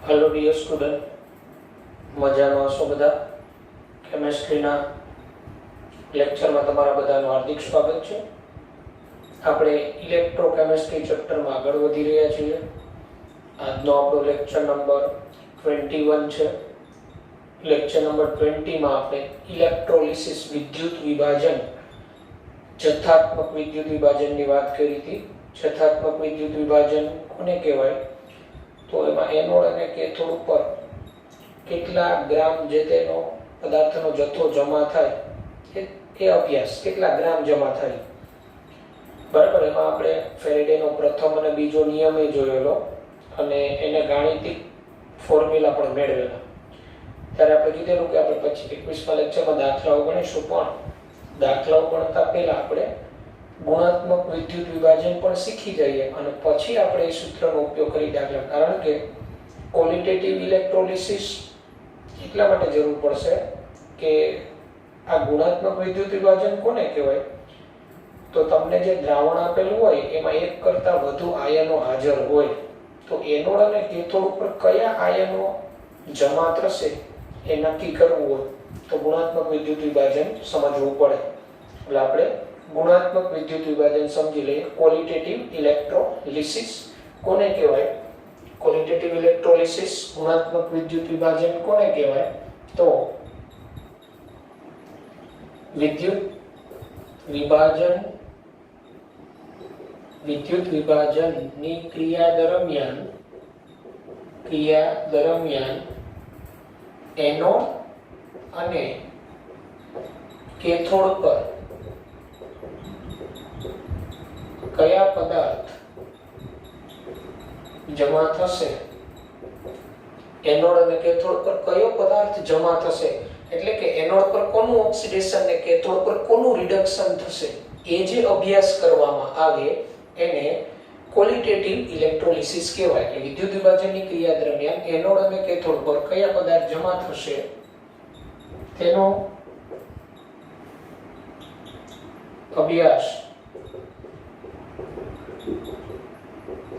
Hello dear student, मजामा છો બધા? કેમેસ્ટ્રીના લેક્ચરમાં તમારા બધાનું હાર્દિક સ્વાગત છે। આપણે ઇલેક્ટ્રોકેમિસ્ટ્રી ચેપ્ટરમાં આગળ વધી રહ્યા છીએ। આજનો આપણો લેક્ચર નંબર 21 છે। લેક્ચર નંબર 20 માં આપણે ઇલેક્ટ્રોલિસિસ વિદ્યુત વિભાજન જથ્થાત્મક વિદ્યુત વિભાજનની વાત કરી હતી। જથ્થાત્મક વિદ્યુત વિભાજન કોને કહેવાય? તો એમાં એનોડ અને કેથોડ ઉપર કેટલા ગ્રામ જે તેનો પદાર્થનો જથ્થો જમા થાય એ અભ્યાસ, કેટલા ગ્રામ જમા થાય, બરાબર। એમાં આપણે ફેરેડેનો પ્રથમ અને બીજો નિયમ એ જોયેલો અને એને ગાણિતિક ફોર્મ્યુલા પણ મેળવેલા। ત્યારે આપણે કીધેલું કે આપણે પછી 21મા લેક્ચરમાં દાખલાઓ ગણીશું, પણ દાખલાઓ ગણતા પહેલા આપણે ગુણાત્મક વિદ્યુત વિભાજન પણ શીખી જઈએ અને પછી આપણે એ સૂત્રનો ઉપયોગ કરી દાખલા, કારણ કે ક્વોલિટેટિવ ઇલેક્ટ્રોલિસિસ એટલા માટે જરૂર પડશે કે આ ગુણાત્મક વિદ્યુત વિભાજન કોને કહેવાય? તો તમને જે દ્રાવણ આપેલું હોય એમાં એક કરતાં વધુ આયનો હાજર હોય તો એનોડ અને કેથોડ ઉપર કયા આયનો જમા થશે એ નક્કી કરવું હોય તો ગુણાત્મક વિદ્યુત વિભાજન સમજવું પડે। એટલે આપણે ગુણાત્મક વિદ્યુત વિભાજન સમજી લઈએ। ક્વોલિટેટિવ ઇલેક્ટ્રોલિસિસ કોને કહેવાય? ક્વોલિટેટિવ ઇલેક્ટ્રોલિસિસ ગુણાત્મક વિદ્યુત વિભાજન કોને કહેવાય? તો વિદ્યુત વિભાજનની ક્રિયા દરમિયાન એનોડ અને કેથોડ પર કયા પદાર્થ જમા થશે, એનોડ અને કેથોડ પર કયો પદાર્થ જમા થશે એટલે કે એનોડ પર કોનું ઓક્સિડેશન ને કેથોડ પર કોનું રિડક્શન થશે એ જે અભ્યાસ કરવામાં આવે એને ક્વોલિટેટિવ ઇલેક્ટ્રોલિસિસ કહેવાય। એટલે વિદ્યુત વિભાજનની ક્રિયા દરમિયાન એનોડ અને કેથોડ પર કયા પદાર્થ જમા થશે તેનો અભ્યાસ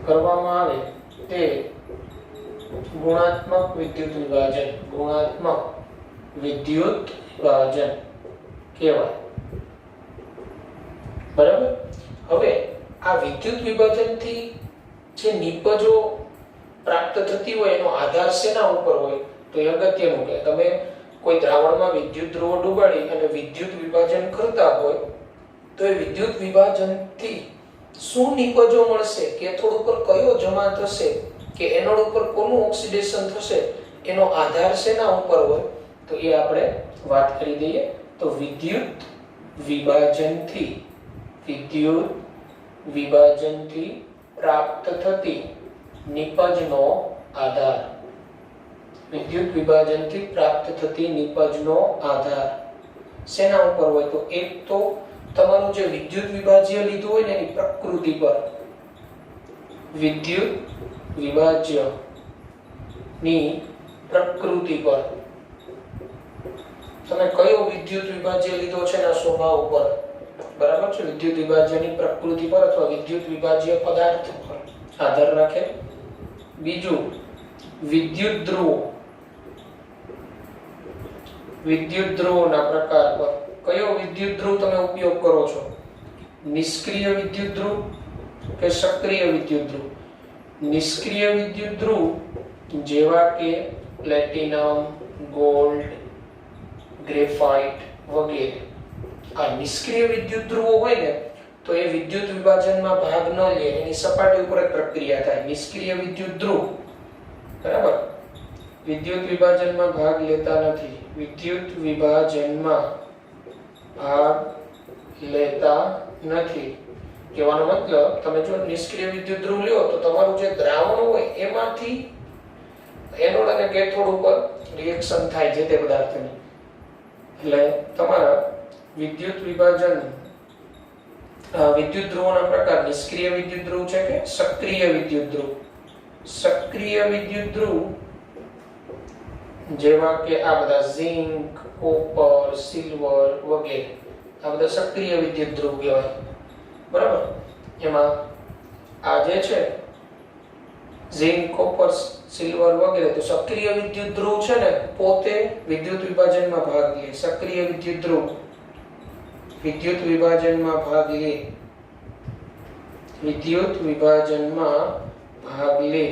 કરવામાં આવે તે ગુણાત્મક વિદ્યુત વિભાજન કહેવાય, બરાબર। હવે આ વિદ્યુત વિભાજનથી જે નિપજો પ્રાપ્ત થતી હોય એનો આધાર શેના ઉપર હોય તો એ અગત્યનું કે તમે કોઈ દ્રાવણમાં વિદ્યુત ધ્રુવો ડુબાડી અને વિદ્યુત વિભાજન કરતા હોય તો એ વિદ્યુત વિભાજનથી શું નિપજો મળશે, કેથોડ ઉપર કયો જમા થશે કે એનોડ ઉપર કોનું ઓક્સિડેશન થશે એનો આધાર શેના ઉપર હોય તો એ આપણે વાત કરી દઈએ। તો વિદ્યુત વિભાજનથી પ્રાપ્ત થતી નિપજનો આધાર, વિદ્યુત વિભાજનથી પ્રાપ્ત થતી નિપજનો આધાર શેના ઉપર હોય તો એક તો તમારું જે વિદ્યુત વિભાજ્ય લીધું હોય ને એની પ્રકૃતિ પર, વિદ્યુત વિભાજ્યની પ્રકૃતિ પર, તમે કયો વિદ્યુત વિભાજ્ય લીધો છે એના સ્વભાવ પર, બરાબર છે, વિદ્યુત વિભાજ્યની પ્રકૃતિ પર અથવા વિદ્યુત વિભાજ્ય પદાર્થ પર આધાર રાખે। બીજું વિદ્યુત ધ્રુવોના પ્રકાર પર, કયો વિદ્યુત ધ્રુવ તમે ઉપયોગ કરો છો, નિષ્ક્રિય વિદ્યુત ધ્રુવ કે સક્રિય વિદ્યુત ધ્રુવ? નિષ્ક્રિય વિદ્યુત ધ્રુવ જેવા કે પ્લેટિનમ, ગોલ્ડ, ગ્રેફાઇટ વગેરે, આ નિષ્ક્રિય વિદ્યુત ધ્રુવો હોય ને તો એ વિદ્યુત વિભાજનમાં ભાગ ન લે, એની સપાટી ઉપર જ પ્રક્રિયા થાય। નિષ્ક્રિય વિદ્યુત ધ્રુવ, બરાબર, વિદ્યુત વિભાજનમાં ભાગ લેતા નથી, વિદ્યુત વિભાજનમાં ભાગ લેતા નથી કહેવાનો મતલબ તમે જો નિષ્ક્રિય વિદ્યુત ધ્રુવ લ્યો તો તમારું જે દ્રાવણ હોય એમાંથી એનોડ અને કેથોડ ઉપર રિએક્શન થાય જે તે પદાર્થની, એટલે તમારા વિદ્યુત ધ્રુવોના પ્રકાર નિષ્ક્રિય વિદ્યુત ધ્રુવ છે કે સક્રિય વિદ્યુત ધ્રુવ? સક્રિય વિદ્યુત ધ્રુવ જેવા કે આ બધા ઝિંક, કોપર, સિલ્વર વગેરે, આ બધા સક્રિય વિદ્યુત ધ્રુવ કહેવાય, બરાબર। એમાં આ જે છે ઝિંક, કોપર, સિલ્વર વગેરે. તો સક્રિય વિદ્યુત ધ્રુવ છે ને પોતે વિદ્યુત વિભાજનમાં ભાગ લે. સક્રિય વિદ્યુત ધ્રુવ વિદ્યુત વિભાજનમાં ભાગ લે. વિદ્યુત વિભાજનમાં ભાગ લે.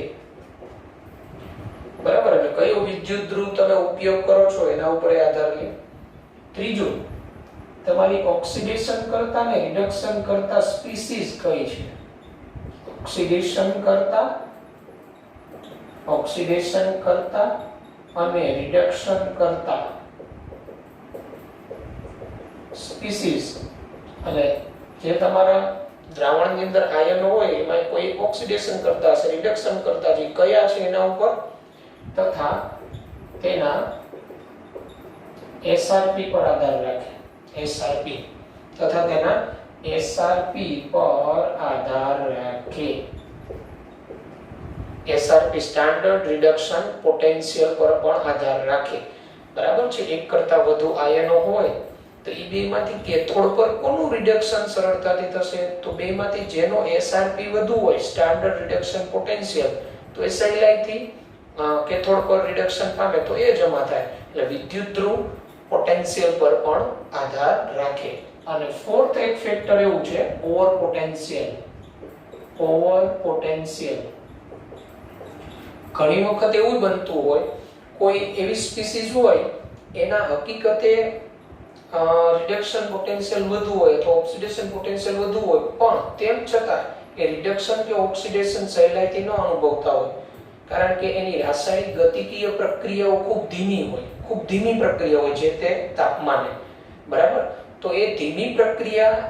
બરાબર. એટલે કયો વિદ્યુત ધ્રુવ તમે ઉપયોગ કરો છો એના ઉપર આધાર લે. ત્રીજું, તમારી ઓક્સિડેશન કરતા ને રિડક્શન કરતા સ્પીસીસ કઈ છે? ઓક્સિડેશન કરતા અને રિડક્શન કરતા સ્પીસીસ. એટલે જે તમારા દ્રાવણની અંદર આયનો હોય એમાં કોઈ ઓક્સિડેશન કરતા હશે, રિડક્શન કરતા છે, કયા છે એના ઉપર તથા તેના એસઆરપી પર આધાર રાખે. એસઆરપી તથા તેના એસઆરપી પર આધાર રાખે. એસઆરપી સ્ટાન્ડર્ડ રિડક્શન પોટેન્શિયલ પર પણ આધાર રાખે. બરાબર છે. એક કરતા વધુ આયનો હોય તો એ બેમાંથી કેથોડ પર કોનું રિડક્શન સરળતાથી થશે? તો બેમાંથી જેનો એસઆરપી વધુ હોય, સ્ટાન્ડર્ડ રિડક્શન પોટેન્શિયલ, તો એ સહેલાઈથી કેથોડ પર રિડક્શન પામે તો એ જમા થાય. એટલે વિદ્યુત ધ્રુવ પોટેન્શિયલ પર પણ આધાર રાખે. અને ફોર્થ એક ફેક્ટર એવું છે ઓવર પોટેન્શિયલ. ઓવર પોટેન્શિયલ ઘણી વખત એવું બનતું હોય કોઈ એવી સ્પીસીસ હોય એના હકીકતે રિડક્શન પોટેન્શિયલ વધુ હોય અથવા ઓક્સિડેશન પોટેન્શિયલ વધુ હોય, પણ તેમ છતાં એ રિડક્શન કે ઓક્સિડેશન સહેલાઈથી ન અનુભવતા હોય, કારણ કે એની રાસાયણિક ગતિકીય પ્રક્રિયાઓ ખૂબ ધીમી પ્રક્રિયા હોય છે તે તાપમાને. બરાબર. તો એ ધીમી પ્રક્રિયા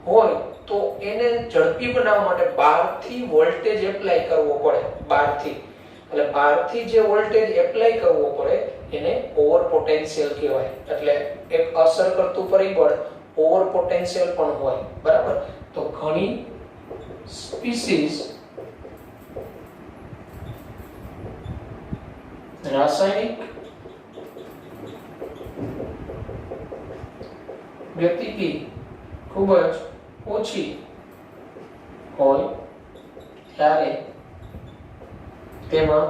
હોય તો એને ઝડપી બનાવવા માટે બહારથી વોલ્ટેજ એપ્લાય કરવો પડે. એટલે બહારથી જે વોલ્ટેજ એપ્લાય કરવો પડે એને ઓવર પોટેન્શિયલ કહેવાય. એટલે એક અસર કરતું પરિબળ ઓવર પોટેન્શિયલ પણ હોય. બરાબર. તો ઘણી સ્પીસીસ રાસાયણિક ગતિકી ખૂબ જ ઓછી હોય ત્યારે તેમાં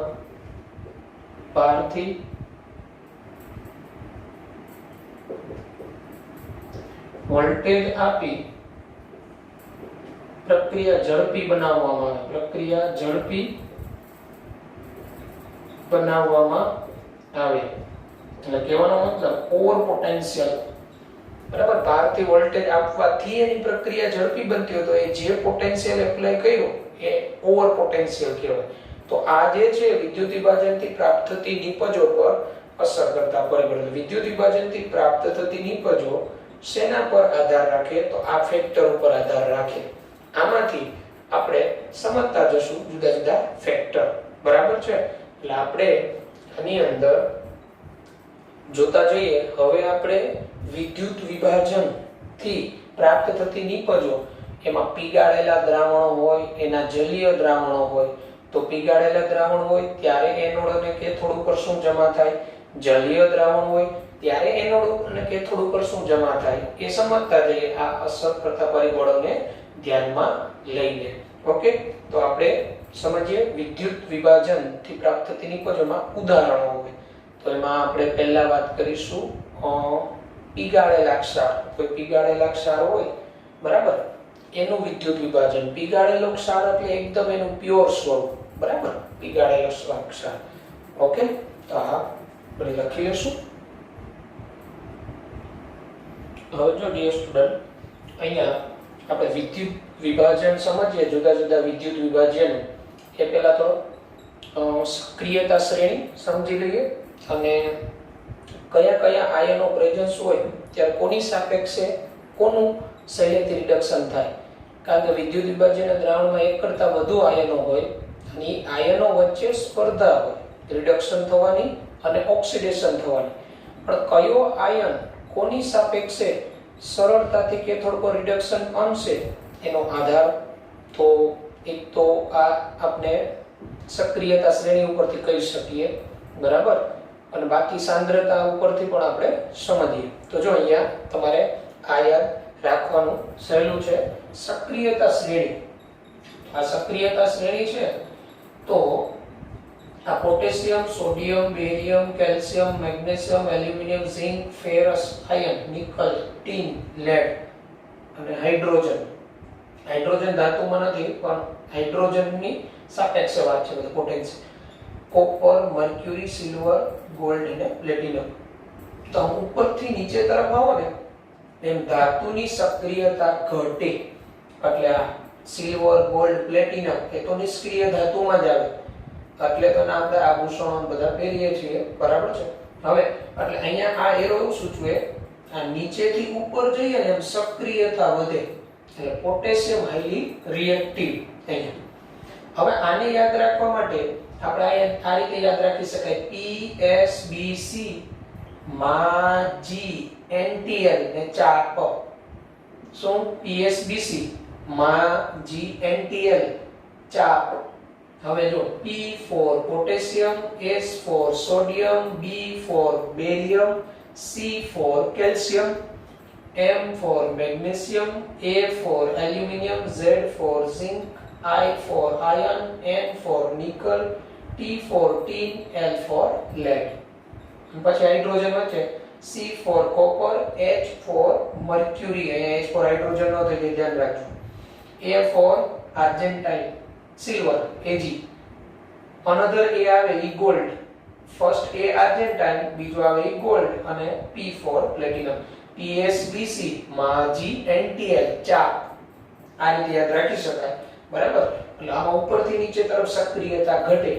બહારથી વોલ્ટેજ આપી પ્રક્રિયા ઝડપી બનાવવામાં આવે. એટલે કહેવાનો મતલબ ઓવર પોટેન્શિયલ. બરાબર. બહારથી વોલ્ટેજ આપવાથી એની પ્રક્રિયા ઝડપી બનતી હોય તો એ જે પોટેન્શિયલ એપ્લાય કર્યો એ ઓવર પોટેન્શિયલ કહેવાય. તો આ જે છે વિદ્યુત વિભાજનથી પ્રાપ્ત થતી નિપજો પર અસર કરતા પરિબળ. વિદ્યુત વિભાજનથી પ્રાપ્ત થતી નિપજો શેના પર આધાર રાખે? તો આ ફેક્ટર ઉપર આધાર રાખે. આમાંથી આપણે સમજતા જશું જુદા જુદા ફેક્ટર. બરાબર છે. એટલે આપણે આની અંદર જોતા જઈએ. હવે આપણે વિદ્યુત વિભાજન થી પ્રાપ્ત થતી નિપજો, એમાં પીગાળેલા દ્રાવણો હોય, એના જલીય દ્રાવણો હોય. તો પીગાળેલા દ્રાવણ હોય ત્યારે એનોડ અને કેથોડ ઉપર શું જમા થાય? જલીય દ્રાવણ હોય ત્યારે એનોડ અને કેથોડ ઉપર શું જમા થાય એ સમજતા જઈએ આ અસર કરતા પરિબળોને ધ્યાનમાં લઈને. ઓકે. તો આપણે સમજીએ વિદ્યુત વિભાજન થી પ્રાપ્ત થતી નિપજોમાં ઉદાહરણો હોય. તો એમાં આપણે પહેલા વાત કરીશું પીગાળેલા ક્ષાર. કોઈ પીગાળેલા ક્ષાર હોય, બરાબર, એનું વિદ્યુત વિભાજન. પીગાળેલો ક્ષાર એટલે એકદમ એનું પ્યોર સ્વરૂપ. બરાબર. પીગાળેલો ક્ષાર. ઓકે. તો આ આપણે લખી લેશું. હવે જો ડિયર સ્ટુડન્ટ, અહીંયા આપણે વિદ્યુત વિભાજન સમજીએ, જુદા જુદા વિદ્યુત વિભાજન. એ પહેલા તો સક્રિયતા શ્રેણી સમજી લઈએ અને કયા કયા આયનો પ્રેઝન્સ હોય ત્યારે કોની સાપેક્ષે કોનું સહેલેથી રિડક્શન થાય. કારણ કે વિદ્યુત વિભાજન દ્રાવણમાં એક કરતા વધુ આયનો હોય અને એ આયનો વચ્ચે સ્પર્ધા હોય રિડક્શન થવાની અને ઓક્સિડેશન થવાની. પણ કયો આયન કોની સાપેક્ષે સરળતાથી કેથોડ પર રિડક્શન પામશે એનો આધાર તો એક તો આ આપણે સક્રિયતા શ્રેણી ઉપરથી કહી શકીએ. બરાબર. અને બાકી સાંદ્રતા ઉપરથી પણ આપણે સમજીએ. તો જો અહીંયા તમારે આ યાદ રાખવાનું સહેલું છે. સક્રિયતા શ્રેણી. આ સક્રિયતા શ્રેણી છે તો આ potassium, sodium, barium, calcium, magnesium, aluminium, zinc, ferrous, iron, nickel, tin, lead અને હાઇડ્રોજન. હાઇડ્રોજન ધાતુમાં નથી પણ હાઇડ્રોજનની સાપેક્ષ વાત છે બધું potential. Copper, mercury, silver, gold અને પ્લેટિનમ. તો ઉપરથી નીચે તરફ આવો ને એમ ધાતુની સક્રિયતા ઘટે. એટલે આ સિલ્વર, ગોલ્ડ, પ્લેટિનમ એ તો નિષ્ક્રિય ધાતુમાં જ આવે. એટલે તો નામદાર આભૂષણો બધા પહેરીએ છીએ, બરાબર છે. હવે એટલે અહીંયા આ એરો એવું સૂચવે આ નીચેથી ઉપર જઈએ ને એમ સક્રિયતા વધે. એટલે પોટેશિયમ હાઈલી રિએક્ટિવ અહીંયા. હવે આને યાદ રાખવા માટે આપણે આ રીતે યાદ રાખી શકાય PSBC MgNTl ને ચાપ. શું? PSBC MgNTl ચાપ. હવે જો P for potassium, S for sodium, B for barium, C for calcium, M for magnesium, A for aluminium, Z for zinc, I for iron, N for nickel, T for tin, L for lead. પછી hydrogen વચ્ચે C for copper, H for mercury, અહીંયા H for hydrogen નો થઈ ધ્યાન રાખજો. A for argentine, silver, Ag. another A આવે ઈ gold. first A argentine, બીજો આવે ઈ gold અને P for platinum. PSBC MgNTl ચાપ. આ રીતે યાદ રાખી શકાય, બરાબર. એટલે આમાં ઉપરથી નીચે તરફ સક્રિયતા ઘટે,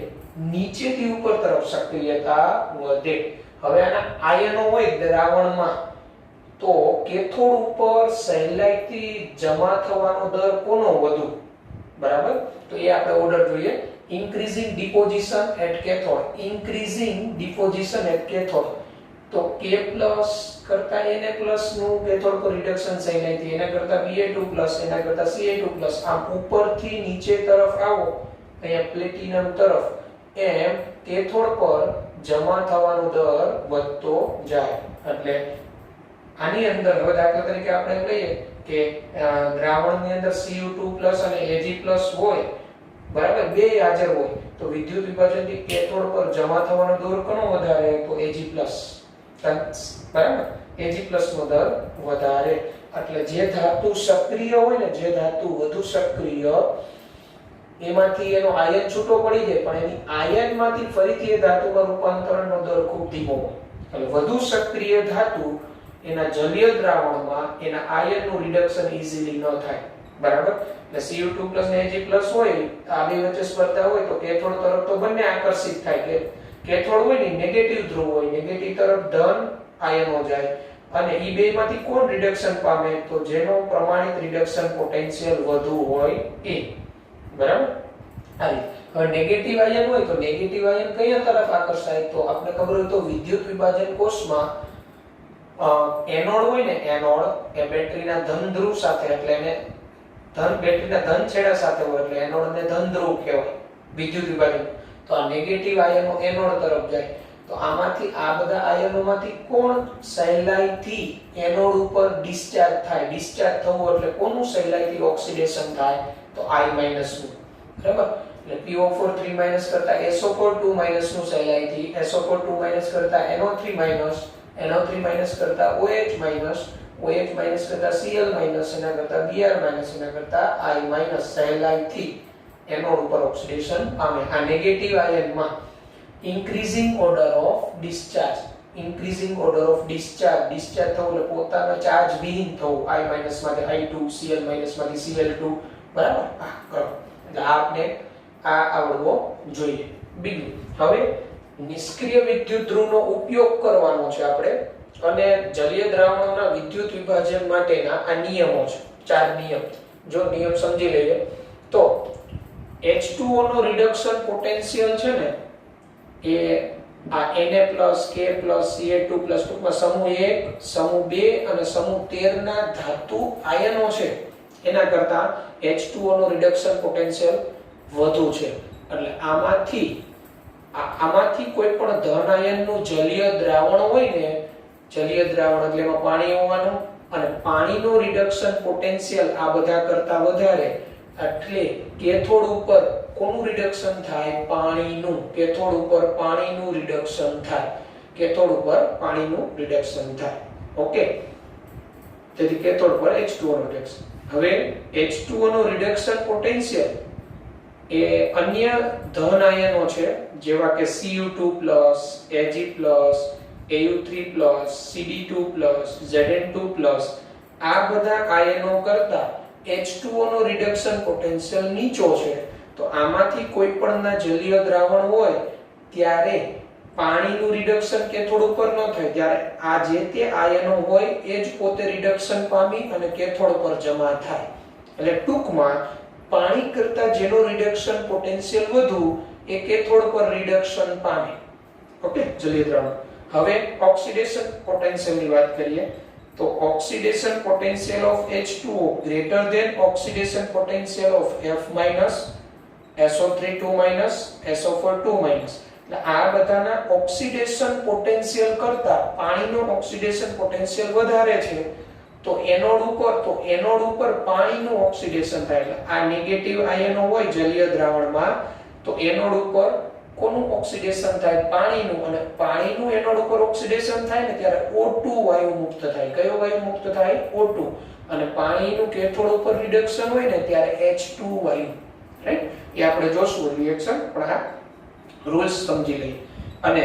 નીચેથી ઉપર તરફ સક્રિયતા વધે. હવે આના આયનો હોય દ્રાવણમાં તો કેથોડ ઉપર સહેલાઈથી જમા થવાનો દર કોનો વધુ, બરાબર. તો એ આપણે ઓર્ડર જોઈએ. increasing deposition at cathode, increasing deposition at cathode. તો K+ કરતા Na+ નું કેથોડ પર રિડક્શન સહેલાઈથી, એના કરતા Ba2+, એના કરતા Ca2+, આમ ઉપરથી નીચે તરફ આવો અહીંયા પ્લેટિનમ તરફ, એમ કેથોડ પર જમા થવાનો દર વધતો જાય. એટલે આની અંદર હવે દાખલા તરીકે આપણે લઈએ કે દ્રાવણની અંદર Cu2+ અને Ag+ હોય, બરાબર, બે હાજર હોય, તો વિદ્યુત વિભાજનથી કેથોડ પર જમા થવાનો દર કોનો વધારે? તો Ag+, બરાબર, Ag+ નો દર વધારે. એટલે જે ધાતુ સક્રિય હોય ને, જે ધાતુ વધુ સક્રિય, એમાંથી એનો આયન છૂટો પડી જાય, પણ એની આયનમાંથી ફરીથી એ ધાતુમાં રૂપાંતરણનો દર ખૂબ ધીમો હોય. એટલે વધુ સક્રિય ધાતુ એના જલીય દ્રાવણમાં એના આયનનું રિડક્શન ઈઝીલી ન થાય, બરાબર. એટલે Cu2+ ને Ag+ હોય, આ બે વચ્ચે સ્પર્ધા હોય તો કેથોડ તરફ તો બંને આકર્ષિત થાય. કે કેથોડ હોય ને નેગેટિવ ધ્રુવ હોય, નેગેટિવ તરફ ધન આયનો જાય, અને ઈ બેમાંથી કોણ રિડક્શન પામે? તો જેનો પ્રમાણિત રિડક્શન પોટેન્શિયલ વધુ હોય એ, બરાબર. આ રીતે હવે નેગેટિવ આયન હોય તો નેગેટિવ આયન કયા તરફ આકર્ષાય? તો આપણે ખબર હોય તો વિદ્યુત વિભાજન કોષમાં એનોડ હોય ને, એનોડ એ બેટરીના ધન ધ્રુવ સાથે, એટલે એને બેટરીના ધન છેડા સાથે હોય, એટલે એનોડને ધન ધ્રુવ કહેવાય વિદ્યુત વિભાજન. તો આ નેગેટિવ આયનો એનોડ તરફ જાય. તો આમાંથી આ બધા આયનોમાંથી કોણ સહેલાઈથી એનોડ ઉપર ડિસ્ચાર્જ થાય? ડિસ્ચાર્જ થવું એટલે કોનું સહેલાઈથી ઓક્સિડેશન થાય? તો I- નું, બરાબર. એટલે PO4 3- કરતા SO4 2- નું સહેલાઈથી, SO4 2- કરતા NO3-, NO3- કરતા OH-, OH- કરતા Cl-, એના કરતા Br-, એના કરતા I- સહેલાઈથી એનોડ ઉપર ઓક્સિડેશન પામે. આ negative આયનમાં increasing order of discharge, increasing order of discharge, discharge થવું એટલે પોતાનો ચાર્જ વિહીન થવું, I- માંથી I2, Cl- માંથી Cl2, બરાબર. કરો એટલે આપણે આ આવડવો જોઈએ. બીજું, હવે નિષ્ક્રિય વિદ્યુત ધ્રુવનો ઉપયોગ કરવાનો છે આપણે, અને જલીય દ્રાવણોના વિદ્યુત વિભાજન માટેના આ નિયમો છે, 4 નિયમ. જો નિયમ સમજી લઈએ તો H2O નો રિડક્શન પોટેન્શિયલ છે ને, એ આ Na+, K+, Ca2+, ટૂંકમાં સમૂહ 1, સમૂહ 2 અને સમૂહ 13 ના ધાતુ આયનો છે એના કરતા H2O નો રિડક્શન પોટેન્શિયલ વધુ છે. એટલે આમાંથી કોઈ પણ ધન આયનનું જલીય દ્રાવણ હોય ને, જલીય દ્રાવણ એટલે એમાં પાણી હોવાનું, અને પાણીનું રિડક્શન પોટેન્શિયલ આ બધા કરતા વધારે એટલે કેથોડ ઉપર કોનું રિડક્શન થાય? પાણીનું. કેથોડ ઉપર પાણીનું રિડક્શન થાય. કેથોડ ઉપર પાણીનું રિડક્શન થાય. ઓકે, તેથી કેથોડ પર H2O નું રિડક્શન. હવે H2O નું રિડક્શન પોટેન્શિયલ એ અન્ય ધન આયનો છે જેવા કે Cu2+, Ag+, Au3+, Cd2+, Zn2+, આ બધા આયનો કરતા H2O નો રિડક્શન પોટેન્શિયલ નીચો છે. તો આમાંથી કોઈ પણના જલીય દ્રાવણ હોય ત્યારે પાણીનું રિડક્શન કેથોડ ઉપર ન થાય, ત્યારે આ જે તે આયનો હોય એ જ પોતે રિડક્શન પામી અને કેથોડ પર જમા થાય. એટલે ટૂંકમાં પાણી કરતા જેનો રિડક્શન પોટેન્શિયલ વધુ એ કેથોડ પર રિડક્શન પામે. ઓકે, જલીય દ્રાવણ. હવે ઓક્સિડેશન પોટેન્શિયલની વાત કરીએ તો oxidation potential of H2O greater than oxidation potential of F- SO3 SO4 એટલે આ બધાના ઓક્સિડેશન પોટેન્શિયલ કરતા પાણીનો ઓક્સિડેશન પોટેન્શિયલ વધારે છે. તો એનોડ ઉપર પાણીનું ઓક્સિડેશન થાય. એટલે આ નેગેટિવ આયનો હોય જલીય દ્રાવણમાં તો એનોડ ઉપર કોનું ઓક્સિડેશન થાય? પાણીનું. અને પાણીનું એનોડ ઉપર ઓક્સિડેશન થાય ને ત્યારે O2 વાયુ મુક્ત થાય. કયો વાયુ મુક્ત થાય? O2. અને પાણીનું કેથોડ ઉપર રિડક્શન હોય ને ત્યારે H2 વાયુ. રાઈટ? એ આપણે જોશું રિએક્શન, પણ આ રૂલ્સ સમજી લઈએ. અને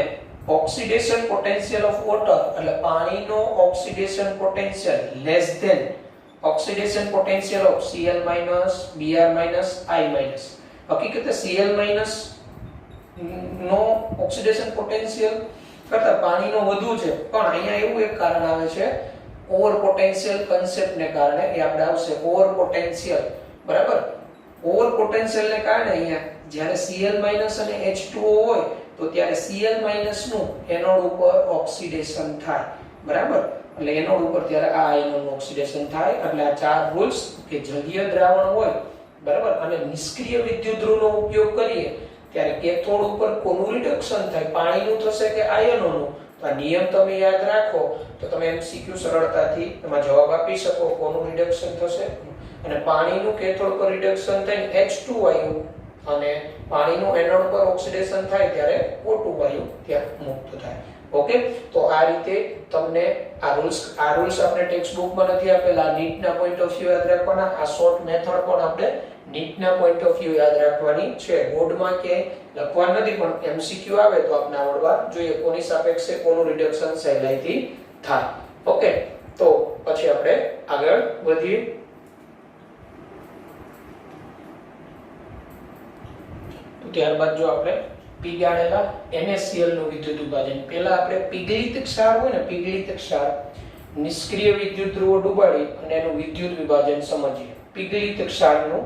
ઓક્સિડેશન પોટેન્શિયલ ઓફ વોટર એટલે પાણીનો oxidation potential less than oxidation potential of Cl- Br- I-. હકીકતે Cl- નો ઓક્સિડેશન પોટેન્શિયલ કરતા પાણીનો વધુ છે, પણ અહીંયા એવું એક કારણ આવે છે ઓવર પોટેન્શિયલ કન્સેપ્ટને કારણે. એ આપણે આવશે ઓવર પોટેન્શિયલ. બરાબર? ઓવર પોટેન્શિયલને કારણે અહીંયા જ્યારે Cl- અને H2O હોય તો ત્યારે Cl- નું એનોડ ઉપર ઓક્સિડેશન થાય. બરાબર? એટલે એનોડ ઉપર ત્યારે આ આયનોનું ઓક્સિડેશન થાય. એટલે આ ચાર રૂલ્સ કે જલીય દ્રાવણ હોય, બરાબર, અને નિષ્ક્રિય વિદ્યુત ધ્રુવનો ઉપયોગ કરીએ ત્યારે કેથોડ ઉપર કોનું રિડક્શન થાય? પાણીનું થશે કે આયનોનું? તો આ નિયમ તમે યાદ રાખો તો તમે MCQ સરળતાથી એમાં જવાબ આપી શકો. કોનું રિડક્શન થશે? અને પાણીનું કેથોડ પર રિડક્શન થઈને H2 વાયુ અને પાણીનું એનોડ પર ઓક્સિડેશન થાય ત્યારે O2 વાયુ ત્યાં મુક્ત થાય. ઓકે, તો આ રીતે તમને આ રૂલ્સ આપણે ટેક્સ્ટ બુકમાં નથી આપેલા. નીટના પોઈન્ટ ઓફ વ્યૂ યાદ રાખવાના. આ શોર્ટ મેથડ પણ આપણે નીટના પોઈન્ટ ઓફ વ્યૂ યાદ રાખવાની છે. બોર્ડમાં કે લખવા નથી, પણ MCQ આવે તો આપણે આવડવા જોઈએ કોની સાપેક્ષે કોનું રિડક્શન સહેલાઈથી થાય. ઓકે, તો પછી આપણે આગળ વધીએ. ત્યારબાદ જો આપણે પીગાળેલા NaCl નું વિદ્યુત વિભાજન. પહેલા આપણે પીગળિત ક્ષાર હોય ને, પીગળિત ક્ષાર નિષ્ક્રિય વિદ્યુત ધ્રુવો ડુબાડી અને એનું વિદ્યુત વિભાજન સમજીએ. પીગળિત ક્ષારનું,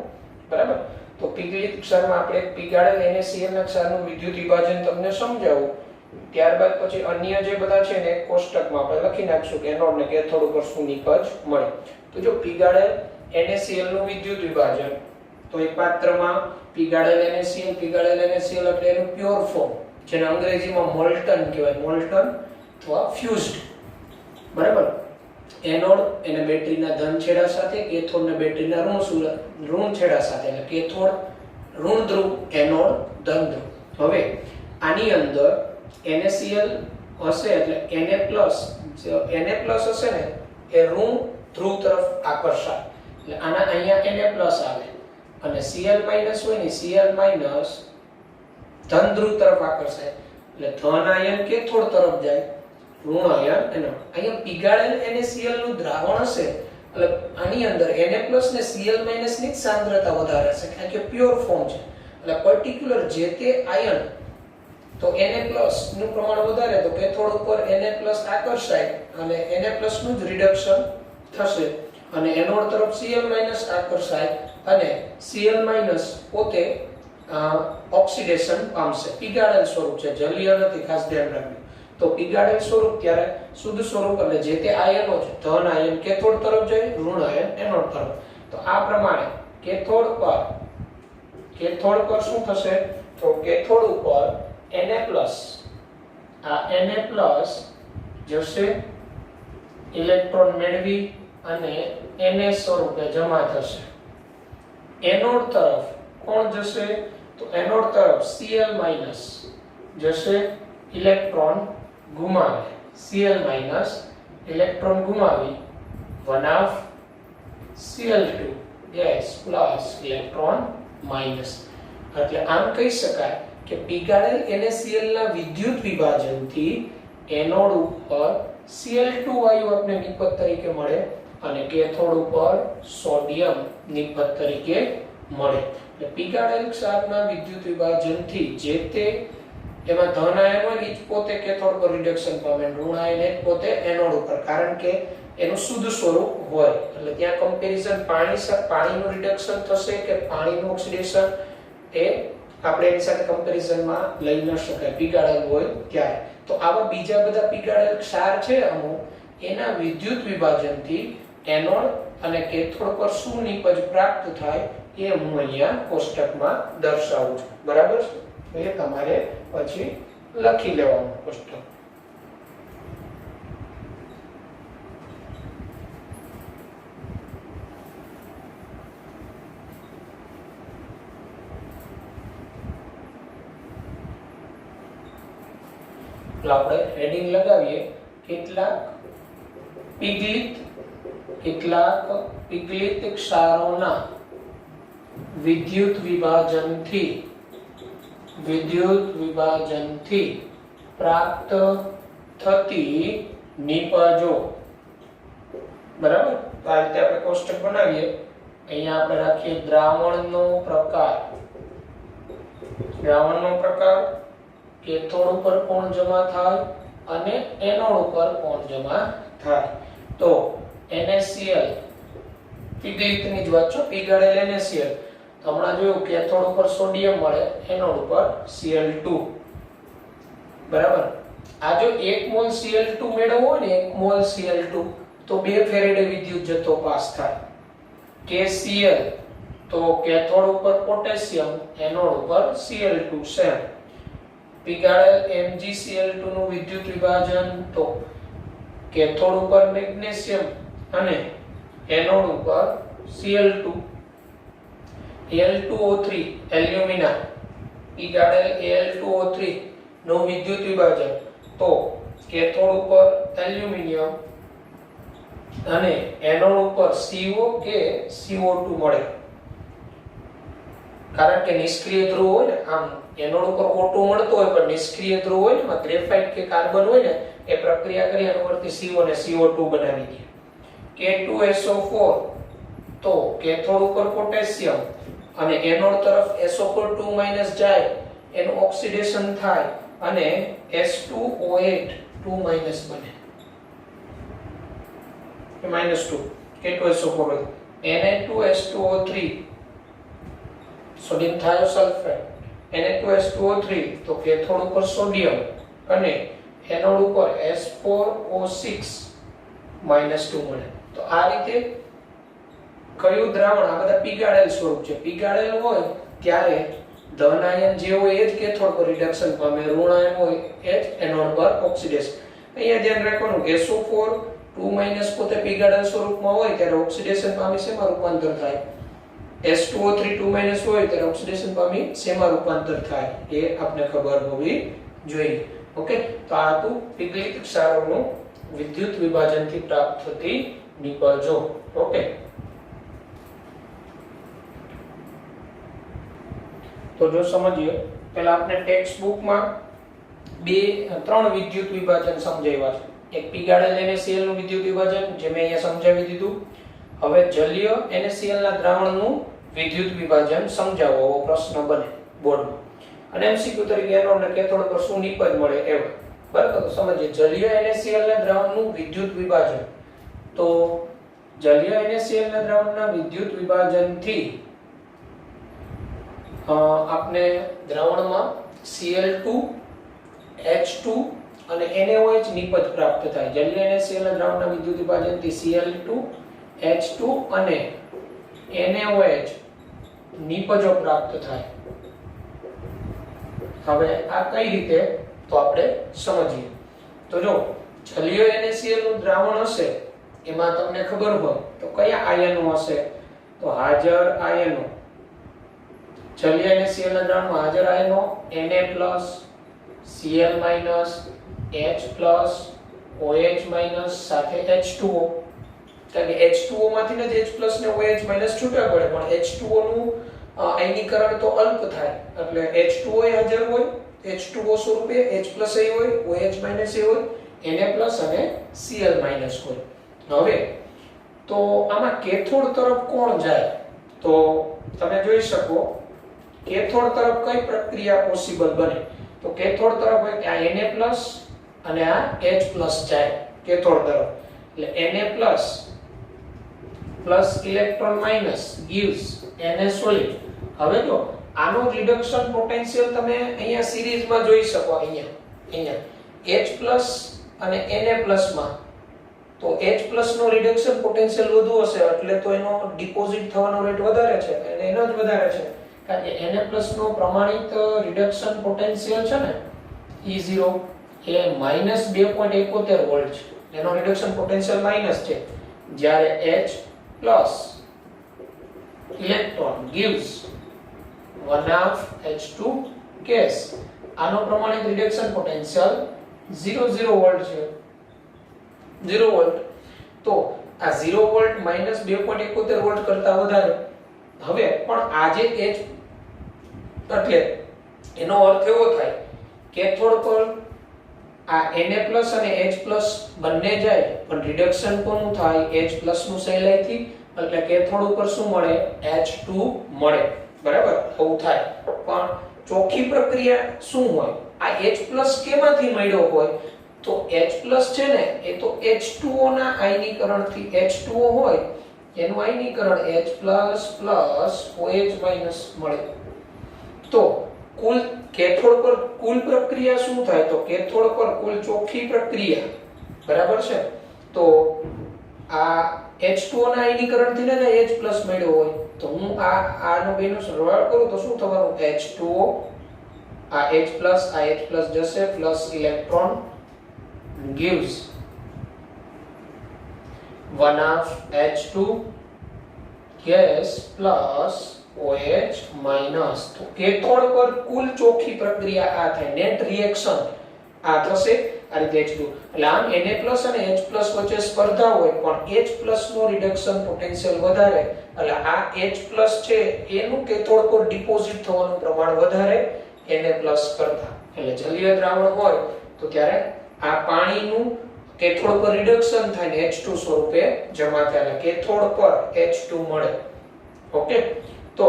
બરાબર? તો પીગળિત ક્ષારમાં આપણે પીગાળેલ NaCl ના ક્ષારનું વિદ્યુત વિભાજન તમને સમજાવું. ત્યારબાદ પછી અન્ય જે બધા છે ને કોષ્ટકમાં આપણે લખી નાખશું કે એનોડ ને કેથોડ ઉપર શું નિપજ મળે. તો જો પીગાળેલ NaCl નું વિદ્યુત વિભાજન, તો એક પાત્રમાં પીગાળેલ NaCl એટલે એનું પ્યોર ફોર્મ, જેને અંગ્રેજીમાં મોલ્ટન કહેવાય, મોલ્ટન અથવા ફ્યુઝડ. બરાબર? એનોડ એને બેટરીના ધન છેડા સાથે, કેથોડ ને બેટરીના ઋણ છેડા સાથે. એટલે કેથોડ ઋણ ધ્રુવ, એનોડ ધન ધ્રુવ. હવે આની અંદર NaCl હશે એટલે Na+ હશે ને એ ઋણ ધ્રુવ તરફ આકર્ષાય. એટલે આના અહીંયા Na+ આવે અને Cl- હોય ને Cl- ધન ધ્રુવ તરફ આકર્ષાય. એટલે ધન આયન કેથોડ તરફ જાય, ઋણ આયન એનોડ. અહીંયા પીગાળેલ NaCl નું દ્રાવણ હશે એટલે આની અંદર Na+ ને Cl- ની સાંદ્રતા વધારે હશે, કારણ કે પ્યોર ફોર્મ છે. એટલે પર્ટિક્યુલર જે તે આયન તો Na+ નું પ્રમાણ વધારે તો કેથોડ ઉપર Na+ આકર્ષાય અને Na+ નું જ રિડક્શન થશે અને એનોડ તરફ Cl- આકર્ષાય અને Cl- પોતે ઓક્સિડેશન પામશે. પીગાળેલ સ્વરૂપ છે, જલીય નથી, ખાસ ધ્યાન રાખજો. તો પીગાળેલ સ્વરૂપ ત્યારે શુદ્ધ સ્વરૂપ એટલે જે તે આયનો છે, ધન આયન કેથોડ તરફ જાય, ઋણ આયન એનોડ તરફ. તો આ પ્રમાણે કેથોડ પર શું થશે? તો કેથોડ ઉપર Na+ આ Na+ જશે, ઇલેક્ટ્રોન મેળવી અને Na સ્વરૂપે જમા થશે. એનોડ તરફ કોણ જશે? તો એનોડ તરફ Cl- જશે, ઇલેક્ટ્રોન ગુમાવે, Cl- ઇલેક્ટ્રોન ગુમાવી 1/2 Cl2 gas plus electron minus. એટલે આમ કહી શકાય કે પીગાળેલ NaCl ના વિદ્યુત વિભાજનથી એનોડ ઉપર Cl2 વાયુ આપણે નિપજ તરીકે મળે અને કેથોડ ઉપર સોડિયમ નિપજ તરીકે મળે. એટલે પીગાળેલ ક્ષારના વિદ્યુત વિભાજનથી જે તે એમાં ધન આયન હોય એ પોતે કેથોડ પર રિડક્શન પામે, ઋણ આયન પોતે એનોડ ઉપર, કારણ કે એનું શુદ્ધ સ્વરૂપ હોય. એટલે ત્યાં કમ્પેરિઝન પાણીનું રિડક્શન થશે કે પાણીનું ઓક્સિડેશન એ આપણે એની સાથે કમ્પેરિઝનમાં લઈ ન શકાય પીગાળેલ હોય ત્યારે. તો આવા બીજા બધા પીગાળેલ ક્ષાર છે અમુક, એના વિદ્યુત વિભાજનથી એનોડ અને કેથોડ પર શું નિપજ પ્રાપ્ત થાય એ હું અહીંયા કોષ્ટકમાં દર્શાવું છું. બરાબર છે? એ તમારે પછી લખી લેવાનું કોષ્ટક. આપણે હેડિંગ લગાવીએ કેટલાક પીગલિત ક્ષારોના વિદ્યુત વિભાજનથી પ્રાપ્ત થતી નિપજો. બરાબર? તો આ રીતે આપણે કોષ્ટક બનાવીએ. અહીંયા આપણે રાખીએ દ્રાવણનો પ્રકાર, કેથોડ ઉપર કોણ જમા થાય અને એનોડ ઉપર કોણ જમા થાય. તો NaCl પીગલિતની જ વાત છે, પીગાળેલ NaCl. તો હમણાં જોયું કેથોડ ઉપર સોડિયમ મળે, એનોડ ઉપર Cl2. બરાબર? આ જો 1 મોલ Cl2 મેળવવો હોય ને, 1 મોલ Cl2, તો 2 ફેરેડે વિદ્યુત જથ્થો પાસ થાય. KCl તો કેથોડ ઉપર પોટેશિયમ, એનોડ ઉપર Cl2 સેમ. પીગાળેલ MgCl2 નું વિદ્યુત વિભાજન તો કેથોડ ઉપર મેગ્નેશિયમ અને એનોડ ઉપર Cl2. Al2O3 એલ્યુમિના, પીગાળેલ Al2O3 નું વિદ્યુત વિભાજન તો કેથોડ ઉપર એલ્યુમિનિયમ અને એનોડ ઉપર CO કે CO2 મળે. કારણ કે નિષ્ક્રિય ધ્રુવ હોય ને, આમ એનોડ ઉપર O2 મળતો હોય પણ નિષ્ક્રિય ધ્રુવ હોય ને, એમાં ગ્રેફાઇટ કે કાર્બન હોય ને, એ પ્રક્રિયા કરી અનુવર્તી CO ને CO2 બનાવી દે. K2SO4 તો કેથોડ ઉપર પોટેશિયમ અને એનોડ તરફ SO4 જાય, એનું ઓક્સિડેશન થાય અને S2O8 2- બને. -2 K2SO4 Na2S2O3 sodium thiosulphate, Na2S2O3 તો કેથોડ ઉપર સોડિયમ અને એનોડ ઉપર S4O6 -2 મળે. તો આ રીતે કયું દ્રાવણ, આ બધા પીગાળેલ સ્વરૂપ છે. પીગાળેલ હોય ત્યારે ધન આયન જે હોય એ જ કેથોડ પર રિડક્શન પામે, ઋણ આયન હોય એ જ એનોડ પર ઓક્સિડેશન. અહીંયા ધ્યાન રાખવાનું SO4 2- પોતે પીગાળેલ સ્વરૂપમાં હોય ત્યારે ઓક્સિડેશન પામી શેમાં રૂપાંતર થાય? S2O3 2- હોય ત્યારે ઓક્સિડેશન પામી શેમાં રૂપાંતર થાય એ આપણે ખબર હોવી જોઈએ. ઓકે? તો આ હતું પીગલિત ક્ષારોનું વિદ્યુત વિભાજનથી પ્રાપ્ત થતી નિપજો. ઓકે? તો જો સમજીએ, પહેલા આપણે ટેક્સ્ટ બુકમાં 3 વિદ્યુત વિભાજન સમજાવ્યા છે. એક પીગાળેલ NaCl નું વિદ્યુત વિભાજન જે મેં અહીંયા સમજાવી દીધું. હવે જલીય NaCl ના દ્રાવણનું વિદ્યુત વિભાજન સમજાવો, એવો પ્રશ્ન બને બોર્ડમાં. અને MCQ તરીકે એનોડ અને કેથોડ પર શું નિપજ મળે એવા. બરાબર? તો સમજીએ જલીય NaCl ના દ્રાવણનું વિદ્યુત વિભાજન. તો જલીય NaCl ના દ્રાવણના વિદ્યુત વિભાજનથી આપણે દ્રાવણમાં Cl2 H2 અને NaOH નિપજ પ્રાપ્ત થાય. જલીય NaCl ના દ્રાવણના વિદ્યુત વિભાજનથી Cl2 H2 અને NaOH નિપજો પ્રાપ્ત થાય. હવે આ કઈ રીતે તો આપણે સમજીએ. તો જો જલીય NaCl નું દ્રાવણ હશે, એમાં તમને ખબર હોય તો કયા આયનો હશે? તો હાજર આયનો જલીય અને Cl ના દ્રાવણમાં હાજર આયનો Na+ Cl- H+ OH- સાથે H2O. કારણ કે H2O માંથી જ H+ ને OH- છૂટા પડે, પણ H2O નું આયનીકરણ તો અલ્પ થાય, એટલે H2O એ હાજર હોય, H2O સ્વરૂપે H+ એ હોય, OH- એ હોય, Na+ અને Cl- હોય. હવે તો આમાં કેથોડ તરફ કોણ જાય? તો તમે જોઈ શકો કેથોડ તરફ કઈ પ્રક્રિયા પોસિબલ બને? તો કેથોડ તરફ હોય કે આ Na+ અને આ H+ જાય કેથોડ તરફ, એટલે Na+ plus electron minus gives Na solid. હવે જો આનો રિડક્શન પોટેન્શિયલ તમે અહીંયા સિરીઝમાં જોઈ શકો, અહીંયા H+ અને Na+ માં તો H+ નો રિડક્શન પોટેન્શિયલ વધુ હશે, એટલે તો એનો ડિપોઝિટ થવાનો રેટ વધારે છે, અને એનો જ વધારે છે, કારણ કે Na+ નો પ્રમાણિત રિડક્શન પોટેન્શિયલ છે ને E0 એ -2.71 વોલ્ટ છે, એનો રિડક્શન પોટેન્શિયલ માઈનસ છે, જ્યારે H+ electron gives 1/2 H2 gas, આનો પ્રમાણિત રિડક્શન પોટેન્શિયલ 0 વોલ્ટ છે, 0 વોલ્ટ. તો આ 0 વોલ્ટ -2.71 વોલ્ટ કરતા વધારે. હવે પણ આ જે H એટલે એનો અર્થ એવો થાય કેથોડ પર આ Na+ અને H+ બંને જાય, પણ રિડક્શન કોનું થાય? H+ નું સહેલાઈથી, એટલે કેથોડ ઉપર શું મળે? H2 મળે, બરાબર? આવું થાય. પણ ચોખ્ખી પ્રક્રિયા શું હોય? આ H+ કેમાંથી મળ્યો હોય? તો H+ છે ને એ તો H2O ના આયનીકરણથી, H2O હોય એનું આયનીકરણ H++ OH- મળે. તો કુલ કેથોડ પર કુલ પ્રક્રિયા શું થાય? તો કેથોડ પર કુલ ચોખ્ખી પ્રક્રિયા, બરાબર છે? તો આ H2O ના આયનીકરણથી ને H+ મળ્યો હોય, તો હું આનો બેનો સરવાળો કરું તો શું થવાનું? H2O આ H+ જશે plus electron gives 1/2 H2 gas plus OH- તો કેથોડ પર કુલ ચોખ્ખી પ્રક્રિયા આ થાય, નેટ રિએક્શન આ થશે આ રીતે H2. એટલે આમ Na+ અને H+ વચ્ચે સ્પર્ધા હોય, પણ H+ નો રિડક્શન પોટેન્શિયલ વધારે, એટલે આ H+ છે એનું કેથોડ પર ડિપોઝિટ થવાનું પ્રમાણ વધારે Na+ કરતા. એટલે જલીય દ્રાવણ હોય તો ત્યારે આ પાણીનું કેથોડ પર રિડક્શન થાય ને H2 સ્વરૂપે જમા થાય, એટલે કેથોડ પર H2 મળે. ઓકે, તો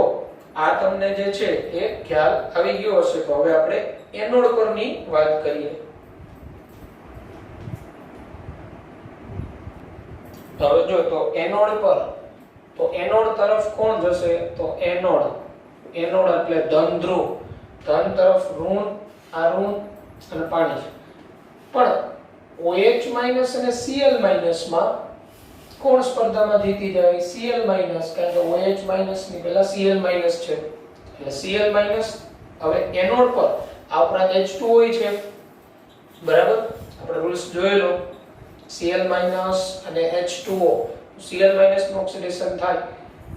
આ તમને જે છે એ ખ્યાલ આવી ગયો હશે. તો હવે આપણે એનોડ પરની વાત કરીએ. હવે જો તો એનોડ પર, તો એનોડ તરફ કોણ જશે? તો એનોડ એટલે ધન ધ્રુવ, ધન તરફ ઋણ, આ ઋણ અને પાણી. પણ OH- અને Cl- માં કોણ સ્પર્ધામાં જીતી જાય? Cl-, કારણ કે OH- ની પહેલા Cl- છે, એટલે Cl- હવે એનોડ પર આ ઉપરાંત H2 હોય છે, બરાબર? આપણે રૂલ્સ જોયેલો, Cl- અને H2O, Cl- નું ઓક્સિડેશન થાય.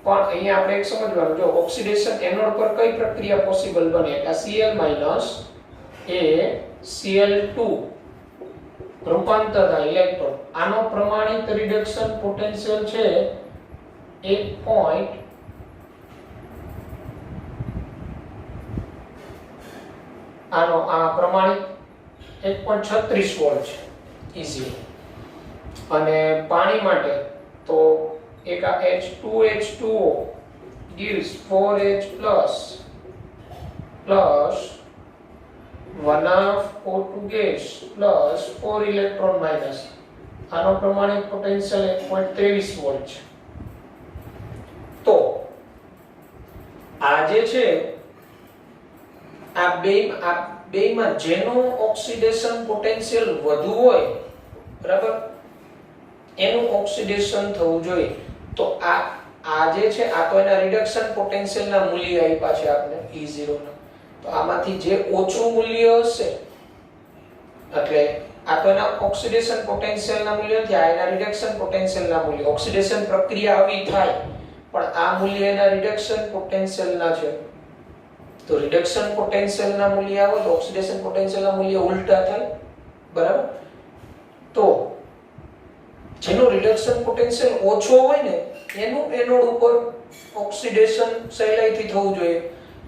પણ અહીંયા આપણે એક સમજવાનું, જો ઓક્સિડેશન એનોડ પર કઈ પ્રક્રિયા પોસિબલ બને? આ Cl- એ Cl2 રૂપાંતર થાય ઇલેક્ટ્રોન, આનો પ્રમાણિત રિડક્શન પોટેન્શિયલ છે 1. આનો આ પ્રમાણિત 1.36 વોલ્ટ છે ઈઝી. અને પાણી માટે તો એક આ H2H2O gives 4H+ plus 1/2 O2 gas plus 4 electron minus, આનો પ્રમાણિત પોટેન્શિયલ 1.23 વોલ્ટ છે. તો આ જે છે આ બેમાં જેનો ઓક્સિડેશન પોટેન્શિયલ વધુ હોય, બરાબર, એનું ઓક્સિડેશન થવું જોઈએ. તો આ જે છે આ તો એના રિડક્શન પોટેન્શિયલના મૂલ્ય આપ્યા છે આપણે E0 ના. તો આમાંથી જે ઓછું મૂલ્ય હશે, એટલે આ તો એના ઓક્સિડેશન પોટેન્શિયલના મૂલ્ય નથી, આ એના રિડક્શન પોટેન્શિયલના મૂલ્ય. ઓક્સિડેશન પ્રક્રિયા આવી થાય, પણ આ મૂલ્ય એના રિડક્શન પોટેન્શિયલના છે. તો રિડક્શન પોટેન્શિયલના મૂલ્ય આવે તો ઓક્સિડેશન પોટેન્શિયલના મૂલ્ય ઉલટા થાય, બરાબર? તો જેનો રિડક્શન પોટેન્શિયલ ઓછો હોય ને એનું એનોડ ઉપર ઓક્સિડેશન સહેલાઈથી થવું જોઈએ.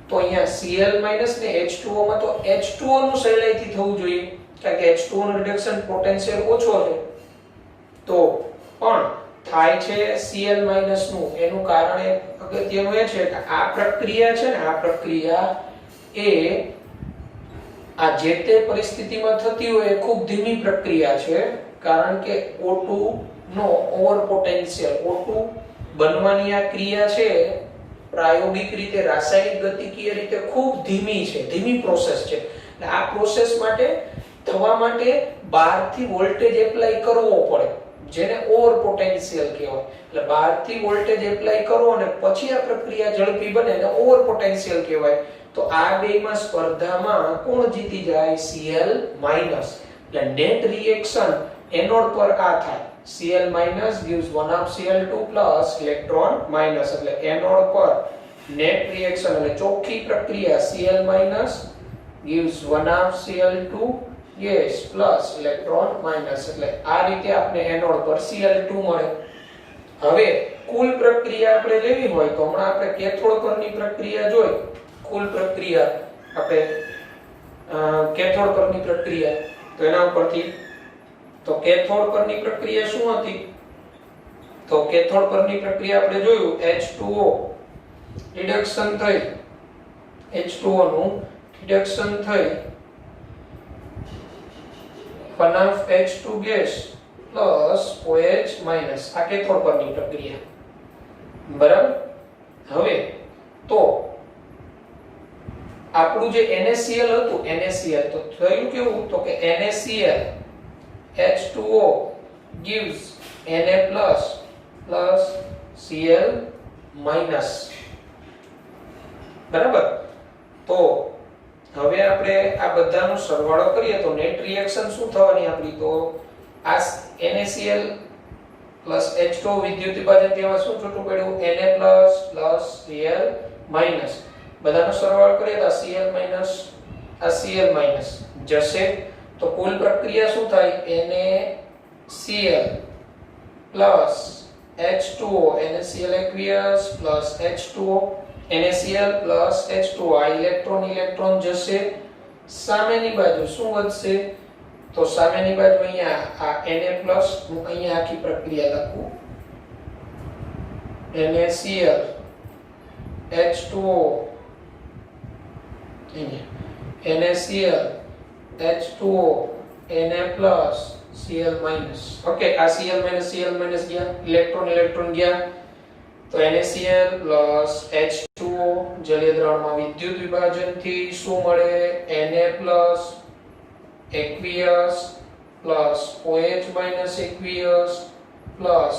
તો અહીંયા Cl- ને H2O માં તો H2O નું સહેલાઈથી થવું જોઈએ કારણ કે H2O નું રિડક્શન પોટેન્શિયલ ઓછો છે. તો પણ થાય છે Cl- નું. એનું કારણ અગત્યનું એ છે કે આ પ્રક્રિયા છે ને, આ પ્રક્રિયા એ આ જે તે પરિસ્થિતિમાં થતી હોય એ ખૂબ ધીમી પ્રક્રિયા છે કારણ કે O2 નો ઓવર પોટેન્શિયલ, O2 બનવાની આ ક્રિયા છે પ્રાયોગિક રીતે રાસાયણિક ગતિકીય રીતે ખૂબ ધીમી છે, ધીમી પ્રોસેસ છે. એટલે આ પ્રોસેસ માટે થવા માટે બહારથી વોલ્ટેજ એપ્લાય કરવો પડે જેને ઓવર પોટેન્શિયલ કહેવાય. એટલે બહારથી વોલ્ટેજ એપ્લાય કરો અને પછી આ પ્રક્રિયા ઝડપી બને એને ઓવર પોટેન્શિયલ કહેવાય. તો આ બેમાં સ્પર્ધામાં કોણ જીતી જાય? Cl-. એટલે નેટ રિએક્શન એનોડ પર આ થાય. Cl- gives 1 of Cl2 plus electron minus. એટલે એનોડ પર નેટ રિએક્શન એટલે ચોખ્ખી પ્રક્રિયા Cl- gives 1 of Cl2 gas plus electron minus. એટલે આ રીતે આપણે એનોડ પર Cl2 મળે. હવે કુલ પ્રક્રિયા આપણે લેવી હોય તો હમણાં આપણે કેથોડ પરની પ્રક્રિયા જોઈ. કુલ પ્રક્રિયા આપણે કેથોડ પરની પ્રક્રિયા તો એના ઉપરથી તો કેથોડ પરની પ્રક્રિયા શું હતી? તો કેથોડ પરની પ્રક્રિયા આપણે જોયું H2O રિડક્શન થઈ, H2O નું રિડક્શન થઈ 1 of H2 gas plus OH- આ કેથોડ પરની પ્રક્રિયા, બરાબર? હવે તો આપણું જે NaCl હતું, NaCl તો થયું કેવું? તો કે NaCl H2O gives Na plus Cl-. બરાબર? તો હવે આપણે આ બધાનો સરવાળો કરીએ તો નેટ રિએક્શન શું થવાની આપણી? તો આ NaCl plus H2O વિદ્યુત વિભાજન તેમાં શું છૂટું પડ્યું? Na plus Cl-. બધાનો સરવાળો કરીએ તો આ Cl- જશે તો કુલ પ્રક્રિયા શું થાય? NaCl plus H2O, NaCl aqueous plus H2O, NaCl plus H2O. આ ઇલેક્ટ્રોન જશે સામેની બાજુ. શું વધશે? તો સામેની બાજુ અહીંયા આ Na plus હું અહીંયા આખી પ્રક્રિયા લખું. NaCl H2O NaCl H2O Na plus Cl-. Okay, આ Cl- ગયા, ઇલેક્ટ્રોન ગયા. તો NaCl plus H2O જલીય દ્રાવણમાં વિદ્યુત વિભાજનથી શું મળે? Na plus aqueous plus OH- aqueous plus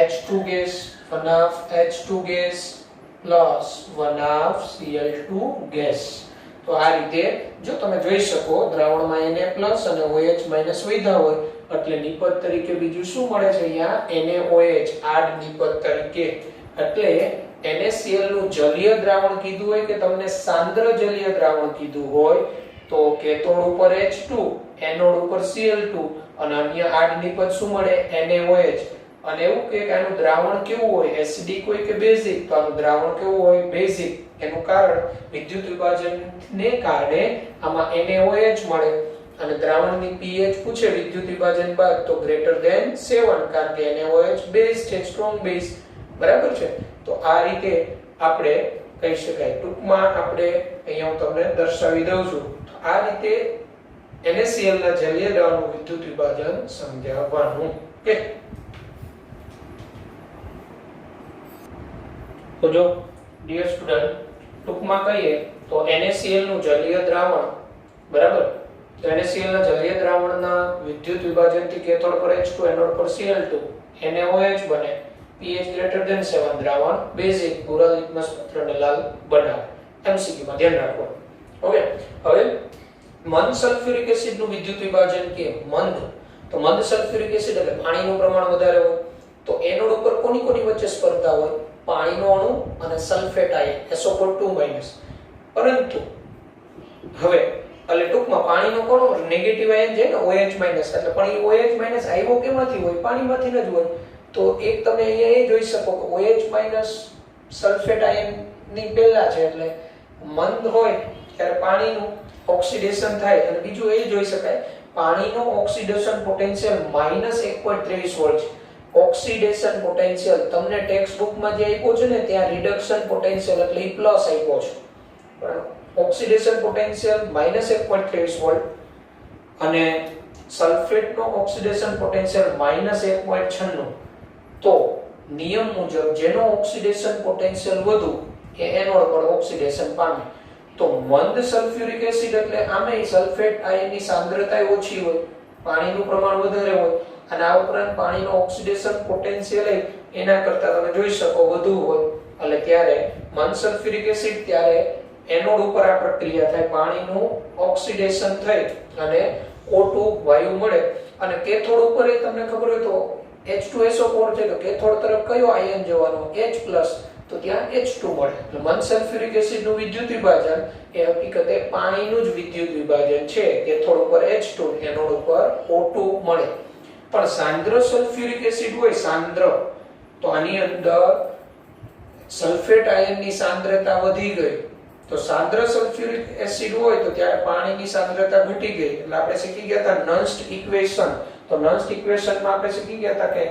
H2 gas, 1 of H2 gas plus 1 of Cl2 gas. તો આ રીતે જો તમે જોઈ શકો દ્રાવણમાં Na+ અને OH- વધ્યા હોય એટલે નિપજ તરીકે બીજું શું મળે છે? અહીંયા NaOH આડ નિપજ તરીકે. એટલે NaCl નું જલીય દ્રાવણ કીધું હોય કે તમને સાંદ્ર જલીય દ્રાવણ કીધું હોય તો કેથોડ ઉપર H2, એનોડ ઉપર Cl2 અને અન્ય આડ નિપજ શું મળે? NaOH. અને એવું કે આનું દ્રાવણ કેવું હોય? એસિડિક હોય કે બેઝિક? તો આનું દ્રાવણ કેવું હોય? બેઝિક. એનું કારણ વિદ્યુત વિભાજનને કારણે આમાં NaOH મળે અને દ્રાવણની pH પૂછે વિદ્યુત વિભાજન બાદ તો >7 કારણ કે NaOH બેઝ છે, સ્ટ્રોંગ બેઝ. બરાબર છે? તો આ રીતે આપણે કહી શકાય. ટૂંકમાં આપણે અહીંયા હું તમને દર્શાવી દઉં છું. તો આ રીતે NaCl ના જલીય દ્રાવણનું વિદ્યુત વિભાજન સમજાવવાનું. ઓકે, તો જો ડિયર સ્ટુડન્ટ ટૂંકમાં કહીએ તો NaCl નું જલીય દ્રાવણ, બરાબર? તો NaCl ના જલીય દ્રાવણના વિદ્યુત વિભાજનથી કેથોડ પર H2, એનોડ પર Cl2, NaOH બને. pH >7 દ્રાવણ બેઝિક. પૂરા લિટમસ પત્રને લાલ બનાવે. MCQ માં ધ્યાન રાખો. ઓકે, હવે મંદ સલ્ફ્યુરિક એસિડ નું વિદ્યુત વિભાજન કે મંદ, તો મંદ સલ્ફ્યુરિક એસિડ એટલે પાણીનું પ્રમાણ વધારે હોય તો એનોડ ઉપર કોની વચ્ચે સ્પર્ધા હોય? પાણીનો અણુ અને સલ્ફેટ આયન SO2-. પરંતુ હવે એટલે ટૂંકમાં પાણીનો કોનો નેગેટિવ આયન છે ને OH-, એટલે પણ એ OH- આવ્યો કેમાંથી હોય? પાણીમાંથી જ હોય. તો એક તમે અહીંયા એ જોઈ શકો કે OH- સલ્ફેટ આયન ની પહેલા છે, એટલે મંદ હોય ત્યારે પાણીનું ઓક્સિડેશન થાય. અને બીજું એ જોઈ શકાય પાણીનો ઓક્સિડેશન પોટેન્શિયલ -1.23 વોલ્ટ છે. ઓક્સિડેશન પોટેન્શિયલ તમને ટેક્સ્ટ બુકમાં જે આપ્યો છે ને ત્યાં રિડક્શન પોટેન્શિયલ એટલે ઈ પ્લસ આપ્યો છે, બરાબર. ઓક્સિડેશન પોટેન્શિયલ -1.23 વોલ્ટ અને સલ્ફેટનો ઓક્સિડેશન પોટેન્શિયલ -1.96. તો નિયમ મુજબ જેનો ઓક્સિડેશન પોટેન્શિયલ વધુ એ એનોડ પર ઓક્સિડેશન પામે. તો મંદ સલ્ફ્યુરિક એસિડ એટલે આમે સલ્ફેટ આયનની સાંદ્રતા ઓછી હોય, પાણીનું પ્રમાણ વધારે હોય અને આ ઉપરાંત પાણીનો ઓક્સિડેશન પોટેન્શિયલ એના કરતા તમે જોઈ શકો વધુ હોય. એટલે ત્યારે મંદ સલ્ફ્યુરિક એસિડ ત્યારે એનોડ ઉપર આ પ્રક્રિયા થાય, પાણીનું ઓક્સિડેશન થઈ અને O2 વાયુ મળે. અને કેથોડ ઉપર એ તમને ખબર હોય તો H2SO4 છે, તો કેથોડ તરફ કયો આયન જવાનો? H+, તો ત્યાં H2 મળે. એટલે મંદ સલ્ફ્યુરિક એસિડ નું વિદ્યુત વિભાજન એ હકીકતે પાણીનું જ વિદ્યુત વિભાજન છે. કેથોડ ઉપર H2, એનોડ ઉપર O2 મળે. પણ સાંદ્ર સલ્ફ્યુરિક એસિડ હોય, સાંદ્ર, તો આની અંદર સલ્ફેટ આયનની સાંદ્રતા વધી ગઈ. તો સાંદ્ર સલ્ફ્યુરિક એસિડ હોય તો ત્યારે પાણીની સાંદ્રતા ઘટી ગઈ. એટલે આપણે શીખી ગયા હતા નન્સ્ટ ઇક્વેશન. તો નન્સ્ટ ઇક્વેશનમાં આપણે શીખી ગયા હતા કે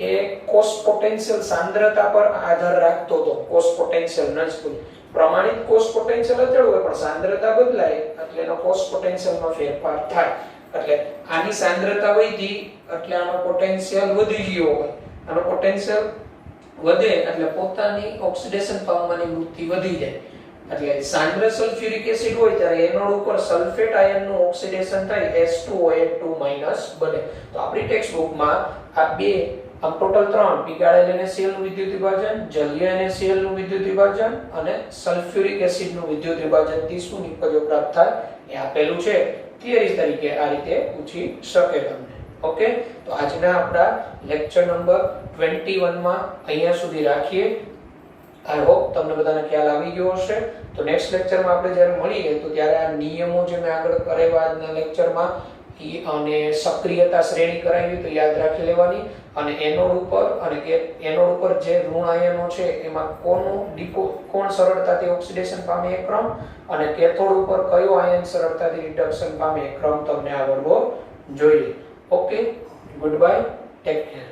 એ કોસ્ટ પોટેન્શિયલ સાંદ્રતા પર આધાર રાખતો હતો. કોસ્ટ પોટેન્શિયલ નન્સ્ટ પ્રમાણિત કોસ્ટ પોટેન્શિયલ અચળ હોય પણ સાંદ્રતા બદલાય એટલે એનો કોસ્ટ પોટેન્શિયલમાં ફેરફાર થાય. એટલે આની સાંદ્રતા વધી એટલે આનો પોટેન્શિયલ વધી ગયો હોય. આનો પોટેન્શિયલ વધે એટલે પોતાની ઓક્સિડેશન પામવાની વૃત્તિ વધી જાય. એટલે સાંદ્ર સલ્ફ્યુરિક એસિડ હોય ત્યારે એનોડ ઉપર સલ્ફેટ આયનનું ઓક્સિડેશન થાય, H2OH2- બને. તો આપણી ટેક્સ્ટ બુકમાં આ બે આમ ટોટલ 3 પીગાળેલ NaCl નું વિદ્યુત વિભાજન, જલીય NaCl નું વિદ્યુત વિભાજન અને સલ્ફ્યુરિક એસિડ નું વિદ્યુત વિભાજન થી શું નિપજો પ્રાપ્ત થાય એ આપેલું છે. થિયરી તરીકે આ રીતે પૂછી શકે તમને. ઓકે, તો આજના આપણા લેક્ચર નંબર 21 માં અહીંયા સુધી રાખીએ. આઈ હોપ તમને બધાને ખ્યાલ આવી ગયો હશે. તો નેક્સ્ટ લેક્ચરમાં આપણે જ્યારે મળીએ તો ત્યારે આ નિયમો જે મેં આગળ કરેવા આજના લેક્ચરમાં અને સક્રિયતા શ્રેણી કરાવી તો યાદ રાખી લેવાની. અને એનોડ ઉપર અને એનોડ ઉપર જે ઋણ આયનો છે એમાં કોણ સરળતાથી ઓક્સિડેશન પામે એ ક્રમ, અને કેથોડ ઉપર કયો આયન સરળતાથી રિડક્શન પામે એ ક્રમ તમને આવડવો જોઈએ. Okay, good bye, take care.